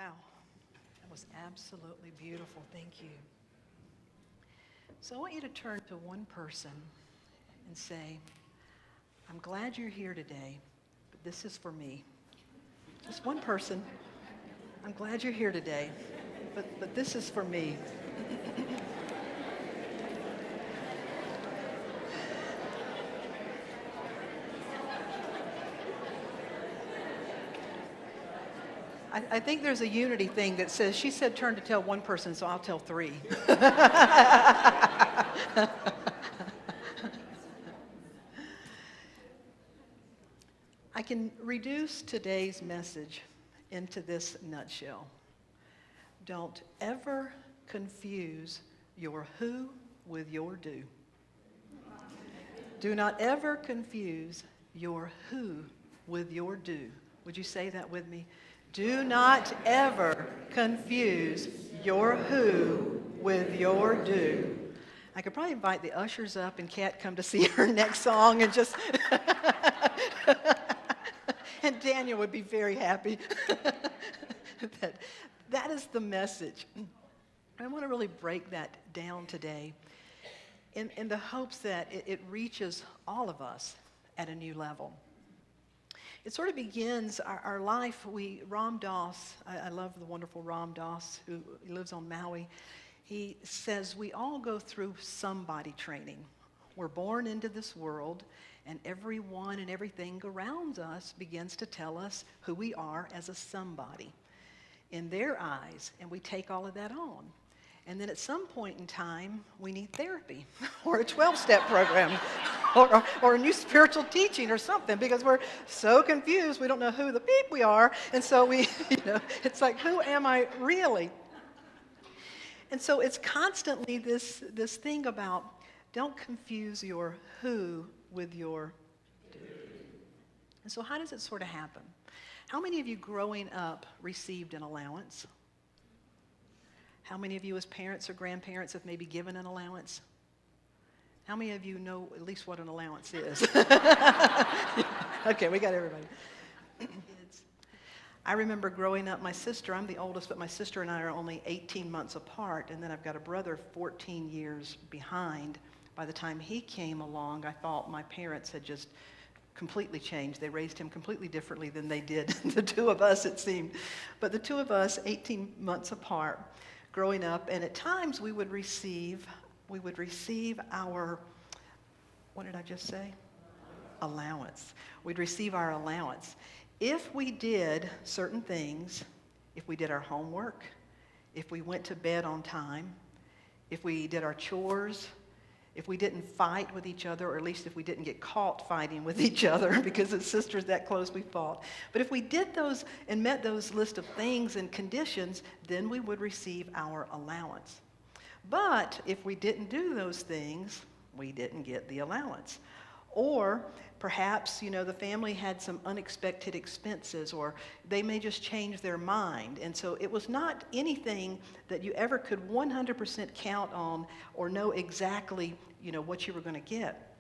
Wow, that was absolutely beautiful. Thank you. So I want you to turn to one person and say, I'm glad you're here today, but this is for me. Just one person. I'm glad you're here today, but this is for me. I think there's a unity thing that says, she said turn to tell one person, so I'll tell three. I can reduce today's message into this nutshell. Don't ever confuse your who with your do. Do not ever confuse your who with your do. Would you say that with me? Do not ever confuse your who with your do. I could probably invite the ushers up and Kat come to see her next song and just... and Daniel would be very happy. that is the message. I want to really break that down today in the hopes that it reaches all of us at a new level. It sort of begins our life. Ram Dass, I love the wonderful Ram Dass, who lives on Maui. He says we all go through somebody training. We're born into this world, and everyone and everything around us begins to tell us who we are as a somebody in their eyes, and we take all of that on. And then at some point in time, we need therapy or a 12-step program or a new spiritual teaching or something, because we're so confused. We don't know who the beep we are. And so it's like, who am I really? And so it's constantly this thing about don't confuse your who with your do. And so how does it sort of happen? How many of you growing up received an allowance? How many of you as parents or grandparents have maybe given an allowance? How many of you know at least what an allowance is? Okay, we got everybody. Kids. I remember growing up, my sister, I'm the oldest, but my sister and I are only 18 months apart, and then I've got a brother 14 years behind. By the time he came along, I thought my parents had just completely changed. They raised him completely differently than they did the two of us, it seemed. But the two of us, 18 months apart, growing up, and at times we would receive our, what did I just say? Allowance. We'd receive our allowance. If we did certain things, if we did our homework, if we went to bed on time, if we did our chores, if we didn't fight with each other, or at least if we didn't get caught fighting with each other, because as sisters that close we fought. But if we did those and met those list of things and conditions, then we would receive our allowance. But if we didn't do those things, we didn't get the allowance. Or perhaps, the family had some unexpected expenses, or they may just change their mind. And so it was not anything that you ever could 100% count on or know exactly, what you were going to get.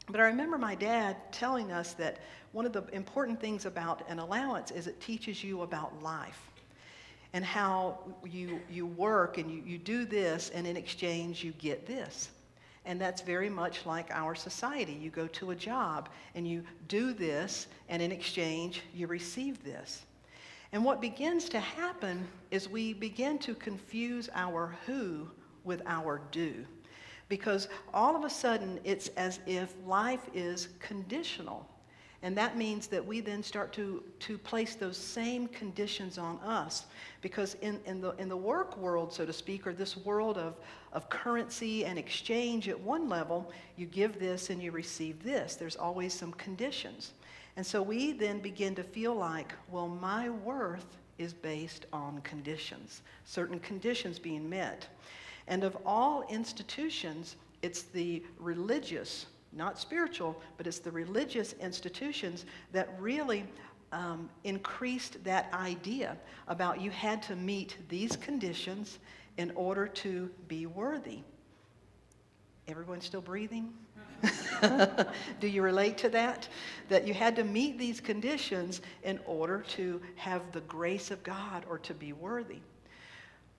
But I remember my dad telling us that one of the important things about an allowance is it teaches you about life and how you work and you do this, and in exchange you get this. And that's very much like our society. You go to a job and you do this, and in exchange you receive this. And what begins to happen is we begin to confuse our who with our do. Because all of a sudden it's as if life is conditional. And that means that we then start to place those same conditions on us. Because in the work world, so to speak, or this world of currency and exchange at one level, you give this and you receive this. There's always some conditions. And so we then begin to feel like, well, my worth is based on conditions, certain conditions being met. And of all institutions, it's the religious, not spiritual, but it's the religious institutions that really increased that idea about you had to meet these conditions in order to be worthy. Everyone still breathing? Do you relate to that? That you had to meet these conditions in order to have the grace of God or to be worthy.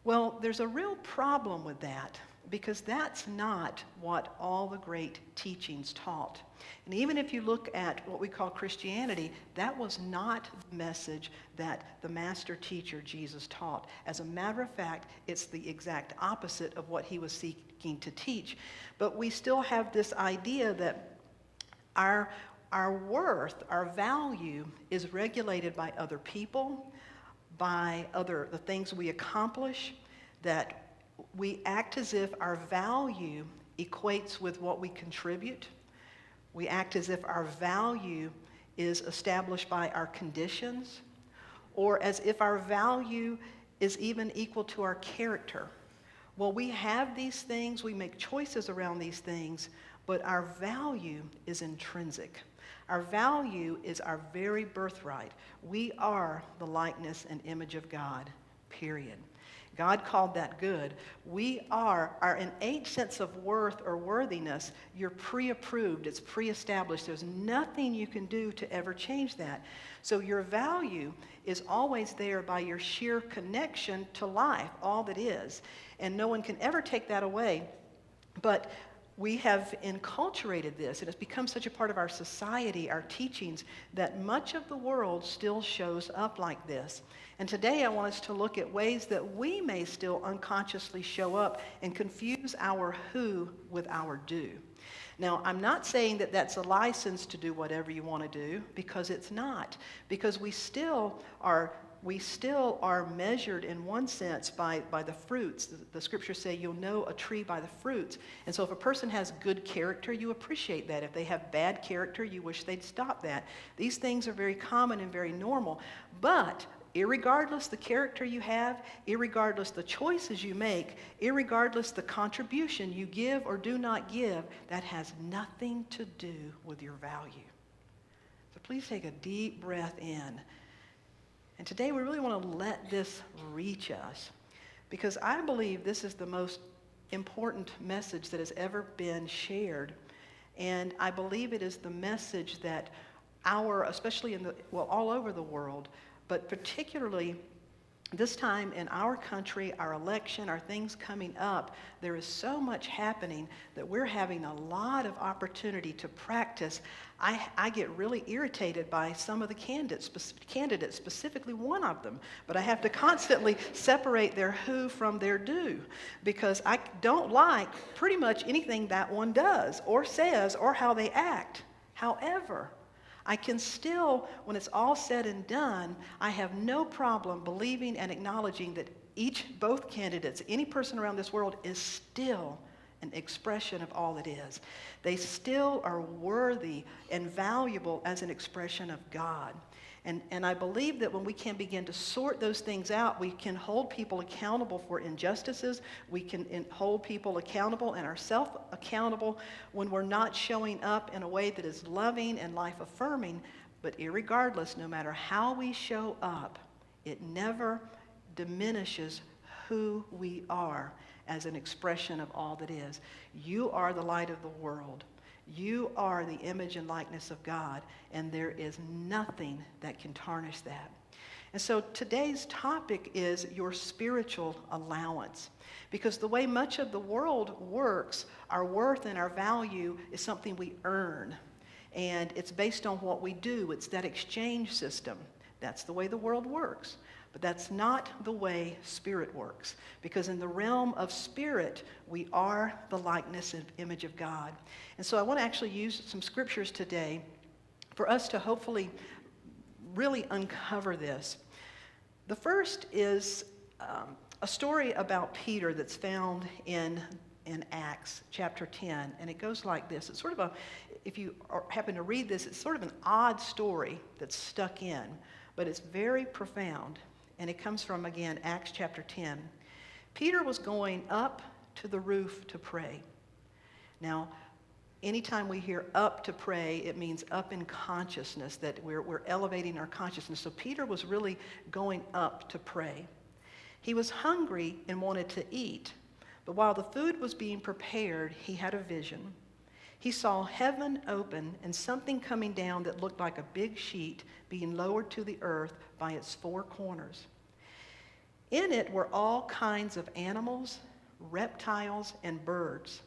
Well, there's a real problem with that because that's not what all the great teachings taught. And even if you look at what we call Christianity, that was not the message that the master teacher Jesus taught. As a matter of fact, it's the exact opposite of what he was seeking to teach. But we still have this idea that our worth, our value is regulated by other people, by the things we accomplish, that we act as if our value equates with what we contribute. We act as if our value is established by our conditions, or as if our value is even equal to our character. Well, we have these things, we make choices around these things, but our value is intrinsic. Our value is our very birthright. We are the likeness and image of God, period. God called that good. We are, our innate sense of worth or worthiness, you're pre-approved, it's pre-established. There's nothing you can do to ever change that. So your value is always there by your sheer connection to life, all that is. And no one can ever take that away. But we have enculturated this. It has become such a part of our society, our teachings, that much of the world still shows up like this. And today I want us to look at ways that we may still unconsciously show up and confuse our who with our do. Now, I'm not saying that that's a license to do whatever you want to do, because it's not. Because we still are measured in one sense by the fruits. The scriptures say you'll know a tree by the fruits. And so if a person has good character, you appreciate that. If they have bad character, you wish they'd stop that. These things are very common and very normal. But irregardless the character you have, irregardless the choices you make, irregardless the contribution you give or do not give, that has nothing to do with your value. So please take a deep breath in. And today we really want to let this reach us, because I believe this is the most important message that has ever been shared. And I believe it is the message that especially all over the world, but particularly this time in our country, our election, our things coming up, there is so much happening that we're having a lot of opportunity to practice. I get really irritated by some of the candidates, specifically one of them, but I have to constantly separate their who from their do, because I don't like pretty much anything that one does or says or how they act. However, I can still, when it's all said and done, I have no problem believing and acknowledging that both candidates, any person around this world, is still an expression of all it is. They still are worthy and valuable as an expression of God. And I believe that when we can begin to sort those things out, we can hold people accountable for injustices. We can hold people accountable and ourselves accountable when we're not showing up in a way that is loving and life-affirming. But irregardless, no matter how we show up, it never diminishes who we are as an expression of all that is. You are the light of the world. You are the image and likeness of God, and there is nothing that can tarnish that. And so today's topic is your spiritual allowance, because the way much of the world works, our worth and our value is something we earn, and it's based on what we do. It's that exchange system. That's the way the world works. But that's not the way spirit works, because in the realm of spirit, we are the likeness and image of God. And so I want to actually use some scriptures today for us to hopefully really uncover this. The first is a story about Peter that's found in Acts chapter 10, and it goes like this. It's sort of if you happen to read this, it's sort of an odd story that's stuck in, but it's very profound. And it comes from, again, Acts chapter 10. Peter was going up to the roof to pray. Now, anytime we hear up to pray, it means up in consciousness, that we're elevating our consciousness. So Peter was really going up to pray. He was hungry and wanted to eat, But while the food was being prepared, he had a vision. He saw heaven open and something coming down that looked like a big sheet being lowered to the earth by its four corners. In it were all kinds of animals, reptiles, and birds.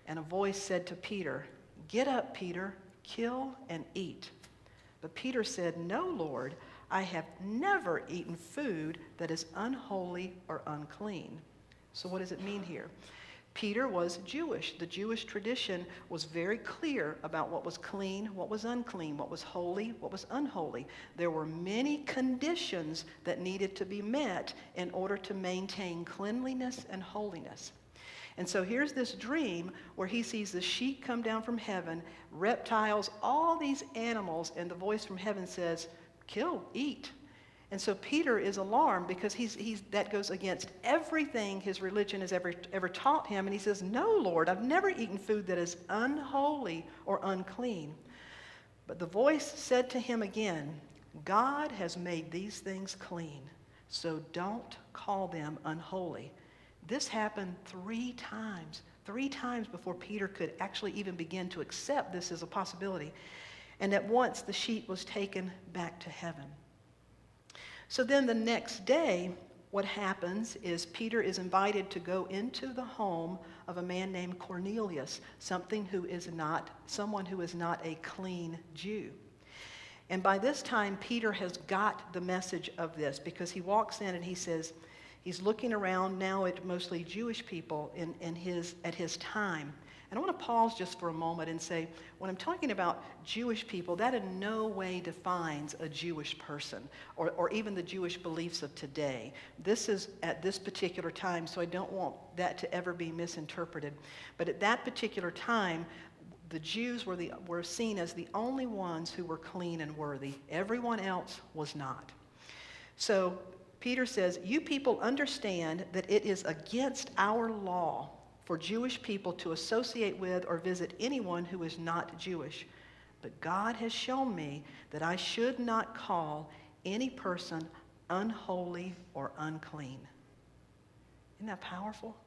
And a voice said to Peter, "Get up, Peter, kill and eat." But Peter said, "No, Lord, I have never eaten food that is unholy or unclean." So what does it mean here? Peter was Jewish. The Jewish tradition was very clear about what was clean, what was unclean, what was holy, what was unholy. There were many conditions that needed to be met in order to maintain cleanliness and holiness. And so here's this dream where he sees the sheet come down from heaven, reptiles, all these animals, and the voice from heaven says, "Kill, eat." And so Peter is alarmed because that goes against everything his religion has ever taught him. And he says, "No, Lord, I've never eaten food that is unholy or unclean." But the voice said to him again, "God has made these things clean, so don't call them unholy." This happened 3 times before Peter could actually even begin to accept this as a possibility. And at once the sheet was taken back to heaven. So then the next day, what happens is Peter is invited to go into the home of a man named Cornelius, someone who is not a clean Jew. And by this time, Peter has got the message of this because he walks in and he says, he's looking around now at mostly Jewish people at his time. And I want to pause just for a moment and say, when I'm talking about Jewish people, that in no way defines a Jewish person or even the Jewish beliefs of today. This is at this particular time, so I don't want that to ever be misinterpreted. But at that particular time, the Jews were seen as the only ones who were clean and worthy. Everyone else was not. So Peter says, "You people understand that it is against our law for Jewish people to associate with or visit anyone who is not Jewish. But God has shown me that I should not call any person unholy or unclean." Isn't that powerful?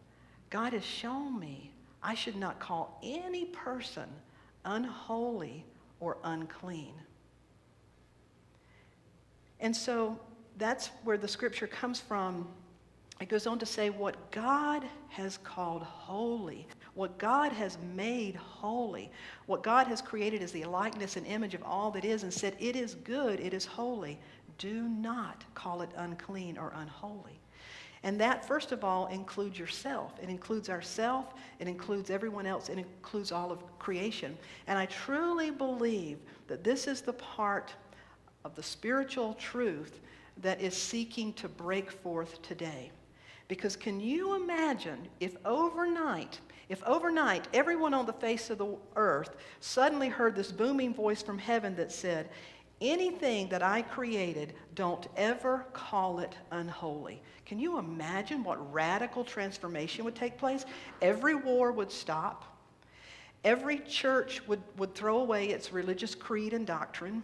God has shown me I should not call any person unholy or unclean. And so that's where the scripture comes from. It goes on to say what God has called holy, what God has made holy, what God has created as the likeness and image of all that is and said it is good, it is holy. Do not call it unclean or unholy. And that, first of all, includes yourself. It includes ourself. It includes everyone else. It includes all of creation. And I truly believe that this is the part of the spiritual truth that is seeking to break forth today. Because can you imagine if overnight everyone on the face of the earth suddenly heard this booming voice from heaven that said, "Anything that I created, don't ever call it unholy." Can you imagine what radical transformation would take place? Every war would stop. Every church would throw away its religious creed and doctrine.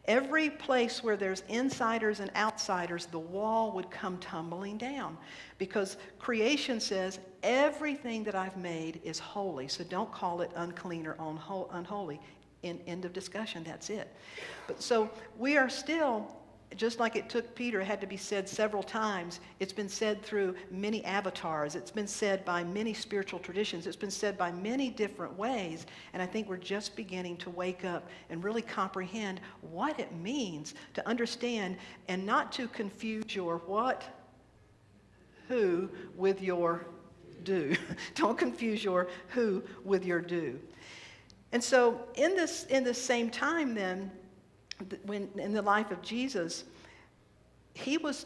Every place where there's insiders and outsiders, the wall would come tumbling down. Because creation says, everything that I've made is holy, so don't call it unclean or unholy. End of discussion, that's it. But so we are still, just like it took Peter, it had to be said several times. It's been said through many avatars. It's been said by many spiritual traditions. It's been said by many different ways. And I think we're just beginning to wake up and really comprehend what it means to understand and not to confuse your what, who with your do. Don't confuse your who with your do. And so in this same time then, when in the life of Jesus,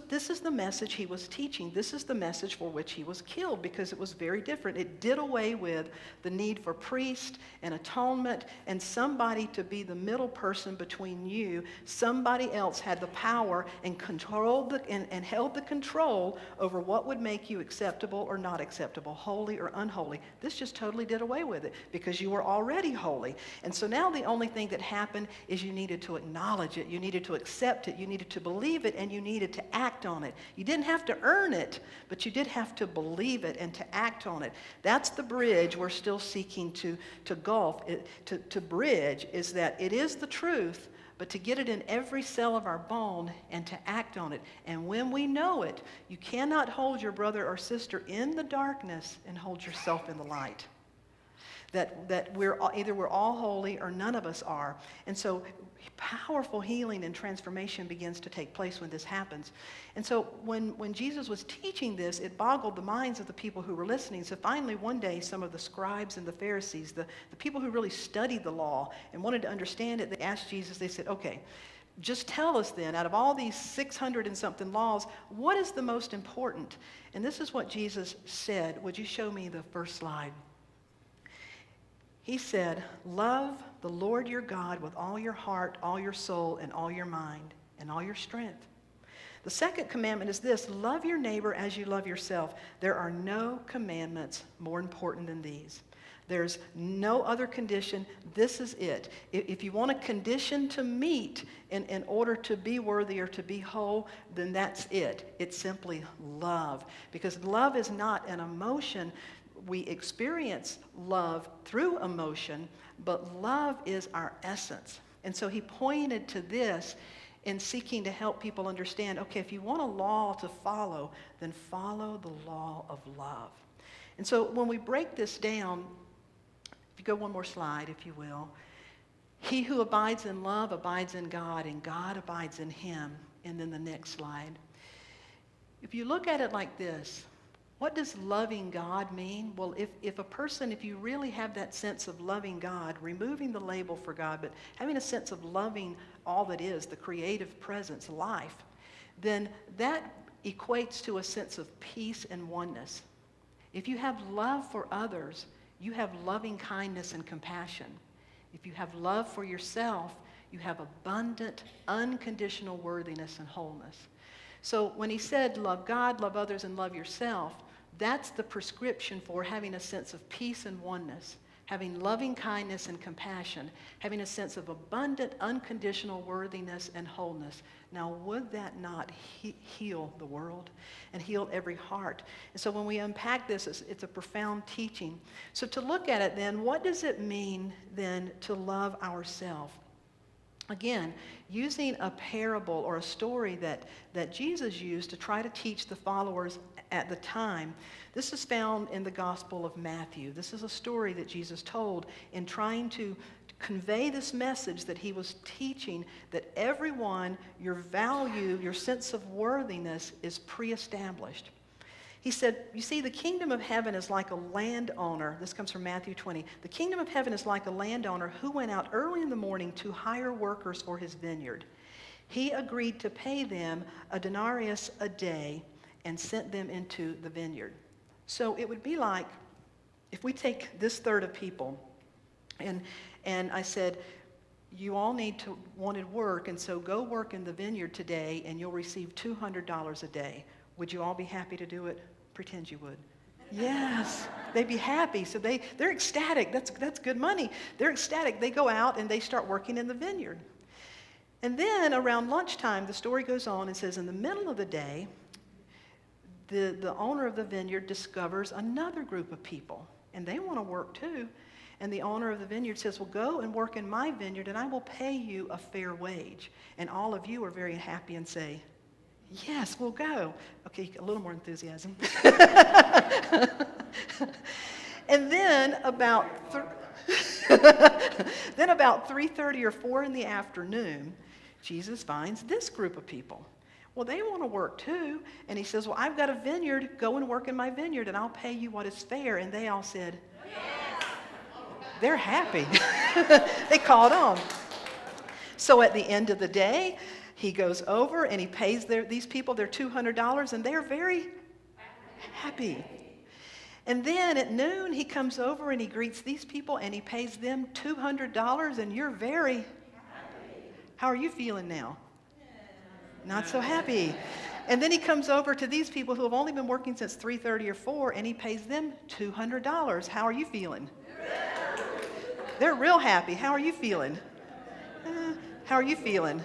this is the message he was teaching. This is the message for which he was killed, because it was very different. It did away with the need for priest and atonement and somebody to be the middle person between you. Somebody else had the power and controlled and held the control over what would make you acceptable or not acceptable, holy or unholy. This just totally did away with it because you were already holy. And so now the only thing that happened is you needed to acknowledge it, you needed to accept it, you needed to believe it, and you needed needed to act on it. You didn't have to earn it, but you did have to believe it and to act on it. That's the bridge we're still seeking to gulf, to bridge, is that it is the truth, but to get it in every cell of our bone and to act on it. And when we know it, you cannot hold your brother or sister in the darkness and hold yourself in the light. That we're all holy or none of us are. And so powerful healing and transformation begins to take place when this happens. And so when Jesus was teaching this, it boggled the minds of the people who were listening. So finally one day, some of the scribes and the Pharisees, the people who really studied the law and wanted to understand it, they asked Jesus, they said, okay, just tell us then, out of all these 600 and something laws, what is the most important? And this is what Jesus said. Would you show me the first slide? He said, love the Lord your God with all your heart, all your soul, and all your mind, and all your strength. The second commandment is this, love your neighbor as you love yourself. There are no commandments more important than these. There's no other condition. This is it. If you want a condition to meet in order to be worthy or to be whole, then that's it. It's simply love. Because love is not an emotion. We experience love through emotion, but love is our essence. And so he pointed to this in seeking to help people understand, okay, if you want a law to follow, then follow the law of love. And so when we break this down, if you go one more slide, if you will, he who abides in love abides in God, and God abides in him. And then the next slide. If you look at it like this, what does loving God mean? Well, if you really have that sense of loving God, removing the label for God, but having a sense of loving all that is, the creative presence, life, then that equates to a sense of peace and oneness. If you have love for others, you have loving kindness and compassion. If you have love for yourself, you have abundant, unconditional worthiness and wholeness. So when he said, love God, love others, and love yourself, that's the prescription for having a sense of peace and oneness, having loving kindness and compassion, having a sense of abundant, unconditional worthiness and wholeness. Now, would that not heal the world and heal every heart? And so when we unpack this, it's a profound teaching. So to look at it then, what does it mean then to love ourselves? Again, using a parable or a story that Jesus used to try to teach the followers at the time. This is found in the Gospel of Matthew. This is a story that Jesus told in trying to convey this message that he was teaching, that everyone, your value, your sense of worthiness is pre-established. He said, you see, the kingdom of heaven is like a landowner. This comes from Matthew 20. The kingdom of heaven is like a landowner who went out early in the morning to hire workers for his vineyard. He agreed to pay them a denarius a day and sent them into the vineyard. So it would be like if we take this third of people and I said, you all wanted work, and so go work in the vineyard today and you'll receive $200 a day. Would you all be happy to do it? Pretend you would. Yes, they'd be happy. So they're ecstatic. That's good money. They're ecstatic. They go out and they start working in the vineyard. And then around lunchtime, the story goes on and says in the middle of the day, the owner of the vineyard discovers another group of people, and they want to work too. And the owner of the vineyard says, well, go and work in my vineyard, and I will pay you a fair wage. And all of you are very happy and say, yes, we'll go. Okay, a little more enthusiasm. And then about 3:30 or 4 in the afternoon, Jesus finds this group of people. Well, they want to work too. And he says, well, I've got a vineyard. Go and work in my vineyard, and I'll pay you what is fair. And they all said, yes. They're happy. They caught on. So at the end of the day, he goes over and he pays these people their $200, and they're very happy. And then at noon, he comes over and he greets these people and he pays them $200, and you're very happy. How are you feeling now? Not so happy. And then he comes over to these people who have only been working since 3:30 or 4, and he pays them $200. How are you feeling? They're real happy. How are you feeling? How are you feeling?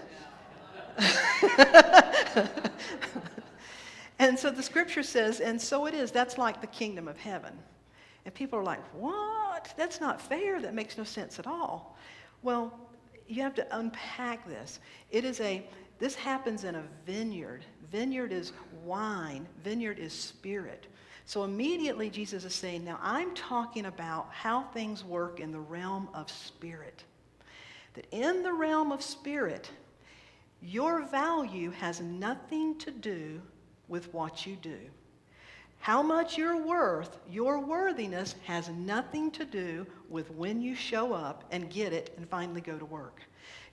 And so the scripture says, and so it is, that's like the kingdom of heaven. And people are like, what? That's not fair. That makes no sense at all. Well, you have to unpack this. This happens in a vineyard. Vineyard is wine. Vineyard is spirit. So immediately Jesus is saying, now I'm talking about how things work in the realm of spirit. That in the realm of spirit, your value has nothing to do with what you do. How much you're worth, your worthiness has nothing to do with when you show up and get it and finally go to work.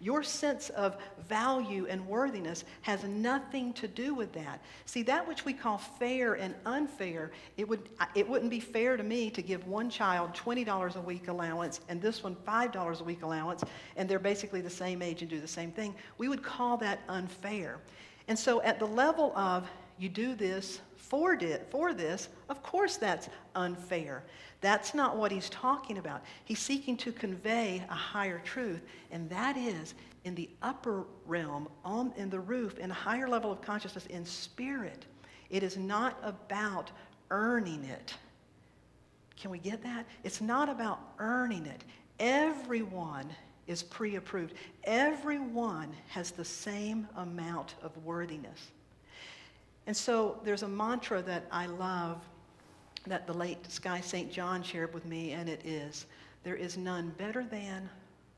Your sense of value and worthiness has nothing to do with that. See, that which we call fair and unfair, it wouldn't be fair to me to give one child $20 a week allowance and this one $5 a week allowance, and they're basically the same age and do the same thing. We would call that unfair. And so at the level of you do this for this, of course that's unfair. That's not what he's talking about. He's seeking to convey a higher truth, and that is in the upper realm, in the roof, in a higher level of consciousness, in spirit. It is not about earning it. Can we get that? It's not about earning it. Everyone is pre-approved. Everyone has the same amount of worthiness. And so there's a mantra that I love that the late Sky St. John shared with me, and it is, there is none better than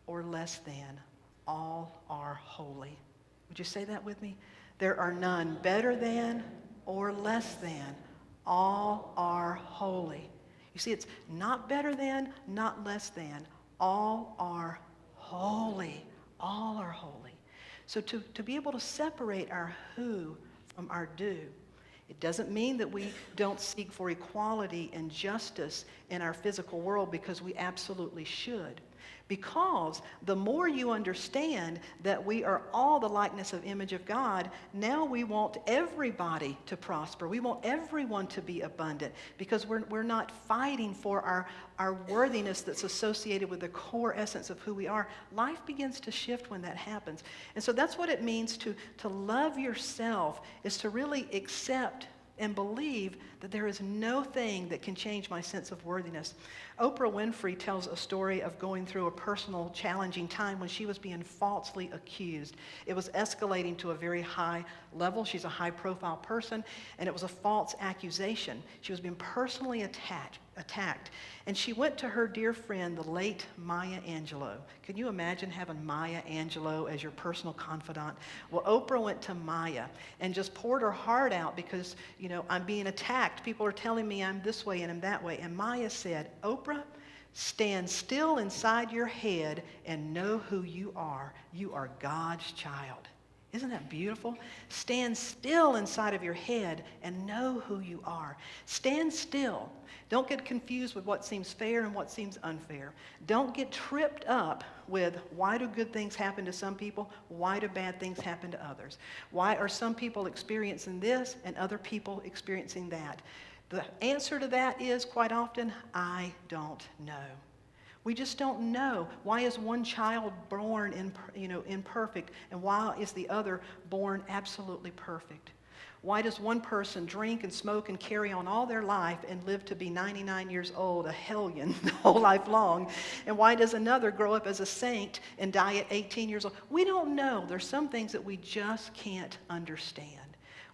or less than, all are holy. Would you say that with me? There are none better than or less than, all are holy. You see, it's not better than, not less than, all are holy. All are holy. So to be able to separate our who from our do. It doesn't mean that we don't seek for equality and justice in our physical world, because we absolutely should. Because the more you understand that we are all the likeness of image of God, now we want everybody to prosper. We want everyone to be abundant, because we're not fighting for our worthiness that's associated with the core essence of who we are. Life begins to shift when that happens. And so that's what it means to love yourself, is to really accept and believe that there is no thing that can change my sense of worthiness. Oprah Winfrey tells a story of going through a personal challenging time when she was being falsely accused. It was escalating to a very high level. She's a high-profile person, and it was a false accusation. She was being personally attacked. And she went to her dear friend, the late Maya Angelou. Can you imagine having Maya Angelou as your personal confidant? Well, Oprah went to Maya and just poured her heart out because, I'm being attacked. People are telling me I'm this way and I'm that way. And Maya said, Oprah, stand still inside your head and know who you are. You are God's child. Isn't that beautiful? Stand still inside of your head and know who you are. Stand still. Don't get confused with what seems fair and what seems unfair. Don't get tripped up with why do good things happen to some people? Why do bad things happen to others? Why are some people experiencing this and other people experiencing that? The answer to that is quite often, I don't know. We just don't know. Why is one child born imperfect, and why is the other born absolutely perfect? Why does one person drink and smoke and carry on all their life and live to be 99 years old, a hellion, the whole life long? And why does another grow up as a saint and die at 18 years old? We don't know. There's some things that we just can't understand.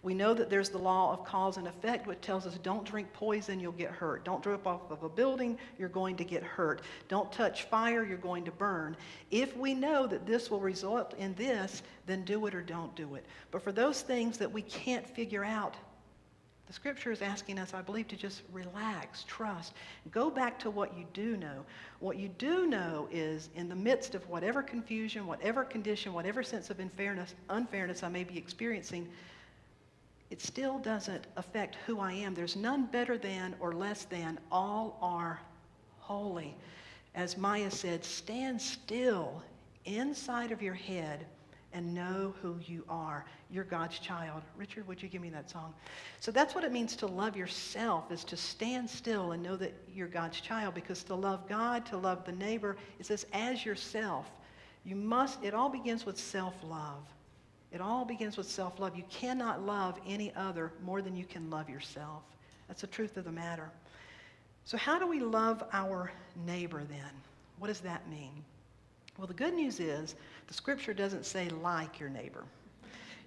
We know that there's the law of cause and effect, which tells us don't drink poison, you'll get hurt. Don't drop off of a building, you're going to get hurt. Don't touch fire, you're going to burn. If we know that this will result in this, then do it or don't do it. But for those things that we can't figure out, the scripture is asking us, I believe, to just relax, trust. Go back to what you do know. What you do know is in the midst of whatever confusion, whatever condition, whatever sense of unfairness I may be experiencing, it still doesn't affect who I am. There's none better than or less than. All are holy. As Maya said, stand still inside of your head and know who you are. You're God's child. Richard, would you give me that song? So that's what it means to love yourself, is to stand still and know that you're God's child, because to love God, to love the neighbor, it says as yourself. It all begins with self-love. It all begins with self-love. You cannot love any other more than you can love yourself. That's the truth of the matter. So how do we love our neighbor then? What does that mean? Well, the good news is the scripture doesn't say like your neighbor.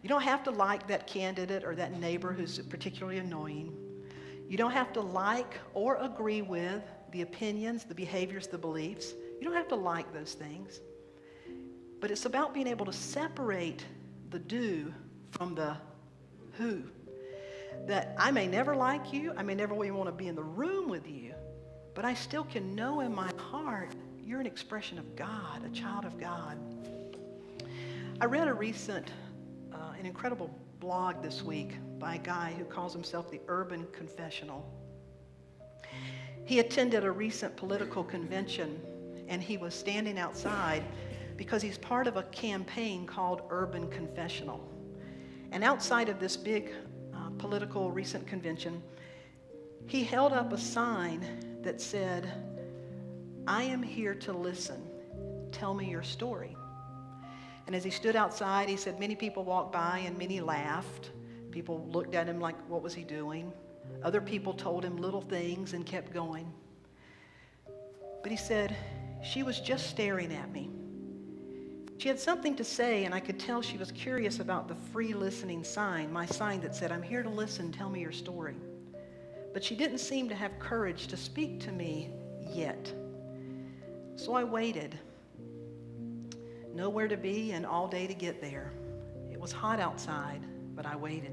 You don't have to like that candidate or that neighbor who's particularly annoying. You don't have to like or agree with the opinions, the behaviors, the beliefs. You don't have to like those things. But it's about being able to separate the do from the who. That I may never like you, I may never even want to be in the room with you, but I still can know in my heart you're an expression of God, a child of God. I read a recent, an incredible blog this week by a guy who calls himself the Urban Confessional. He attended a recent political convention, and he was standing outside because he's part of a campaign called Urban Confessional. And outside of this big political recent convention, he held up a sign that said, "I am here to listen. Tell me your story." And as he stood outside, he said many people walked by and many laughed. People looked at him like, what was he doing? Other people told him little things and kept going. But he said, she was just staring at me. She had something to say, and I could tell she was curious about the free listening sign, my sign that said, "I'm here to listen, tell me your story." But she didn't seem to have courage to speak to me yet. So I waited. Nowhere to be and all day to get there. It was hot outside, but I waited.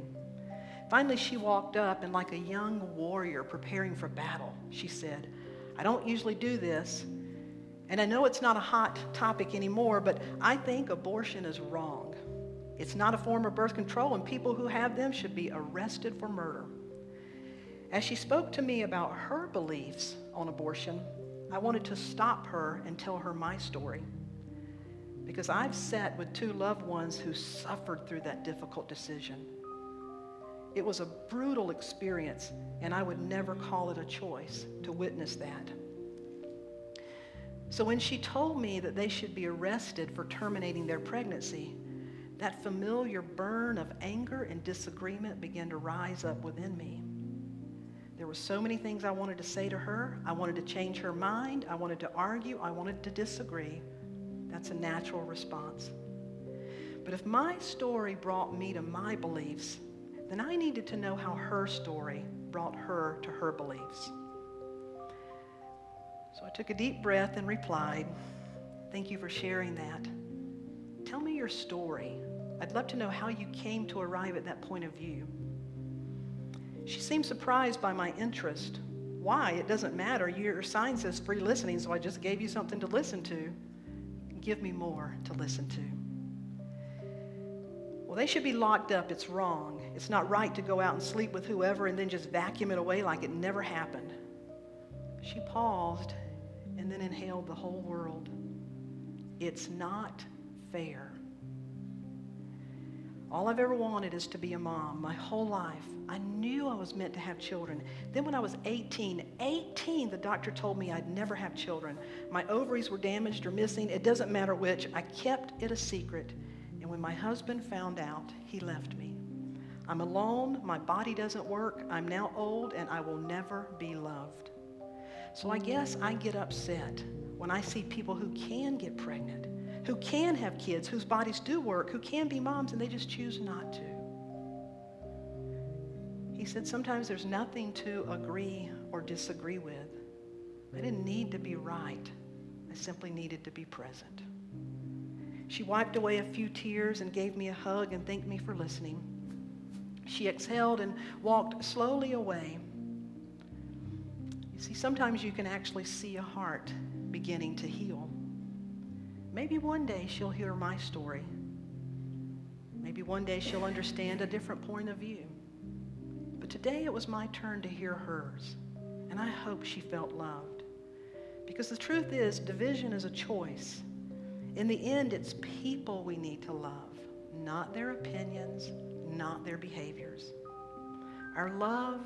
Finally, she walked up, and like a young warrior preparing for battle, she said, "I don't usually do this, and I know it's not a hot topic anymore, but I think abortion is wrong. It's not a form of birth control, and people who have them should be arrested for murder." As she spoke to me about her beliefs on abortion, I wanted to stop her and tell her my story. Because I've sat with two loved ones who suffered through that difficult decision. It was a brutal experience, and I would never call it a choice to witness that. So when she told me that they should be arrested for terminating their pregnancy, that familiar burn of anger and disagreement began to rise up within me. There were so many things I wanted to say to her. I wanted to change her mind. I wanted to argue. I wanted to disagree. That's a natural response. But if my story brought me to my beliefs, then I needed to know how her story brought her to her beliefs. So I took a deep breath and replied, "Thank you for sharing that. Tell me your story. I'd love to know how you came to arrive at that point of view." She seemed surprised by my interest. "Why? It doesn't matter. Your sign says free listening, so I just gave you something to listen to." "Give me more to listen to." "Well, they should be locked up. It's wrong. It's not right to go out and sleep with whoever and then just vacuum it away like it never happened." She paused and then inhaled the whole world. "It's not fair. All I've ever wanted is to be a mom. My whole life, I knew I was meant to have children. Then when I was 18, the doctor told me I'd never have children. My ovaries were damaged or missing. It doesn't matter which. I kept it a secret. And when my husband found out, he left me. I'm alone. My body doesn't work. I'm now old, and I will never be loved. So I guess I get upset when I see people who can get pregnant, who can have kids, whose bodies do work, who can be moms, and they just choose not to." He said, "Sometimes there's nothing to agree or disagree with. I didn't need to be right. I simply needed to be present." She wiped away a few tears and gave me a hug and thanked me for listening. She exhaled and walked slowly away. You see, sometimes you can actually see a heart beginning to heal. Maybe one day she'll hear my story. Maybe one day she'll understand a different point of view. But today it was my turn to hear hers, and I hope she felt loved. Because the truth is, division is a choice. In the end, it's people we need to love, not their opinions, not their behaviors. Our love,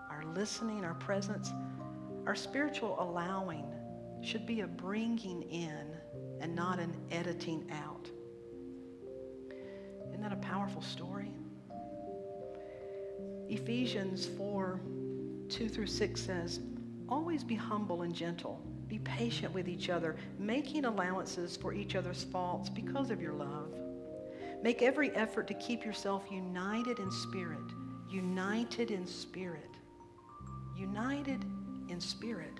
our listening, our presence, our spiritual allowing should be a bringing in and not an editing out. Isn't that a powerful story? Ephesians 4, 2 through 6 says, always be humble and gentle. Be patient with each other, making allowances for each other's faults because of your love. Make every effort to keep yourself united in spirit. United in spirit. United in spirit.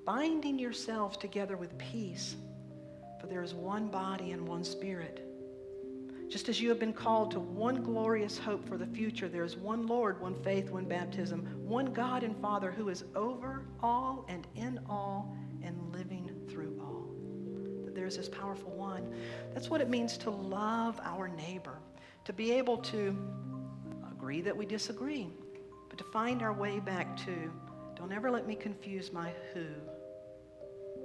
Binding yourselves together with peace. For there is one body and one spirit. Just as you have been called to one glorious hope for the future, there is one Lord, one faith, one baptism, one God and Father who is over all and in all and living through all. That there's this powerful one. That's what it means to love our neighbor, to be able to agree that we disagree, but to find our way back to, don't ever let me confuse my who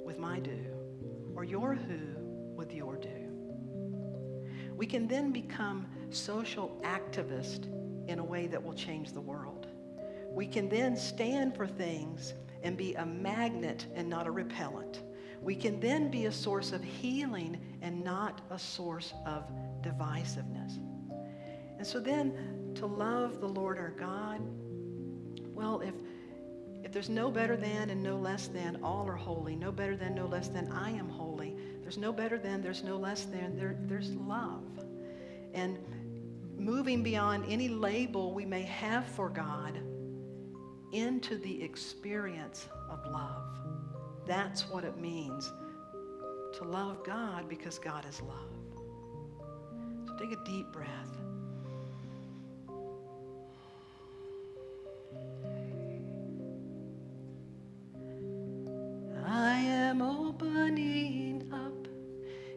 with my do, or your who with your do. We can then become social activists in a way that will change the world. We can then stand for things and be a magnet and not a repellent. We can then be a source of healing and not a source of divisiveness. And so then to love the Lord our God, well, if there's no better than and no less than, all are holy. No better than, no less than, I am holy. There's no better than, there's no less than, there's love. And moving beyond any label we may have for God into the experience of love. That's what it means to love God, because God is love. So take a deep breath. I am opening up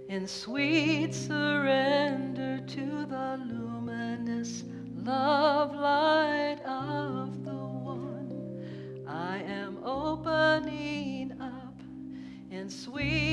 in sweet surrender to the luminous love light of the one. I am opening up in sweet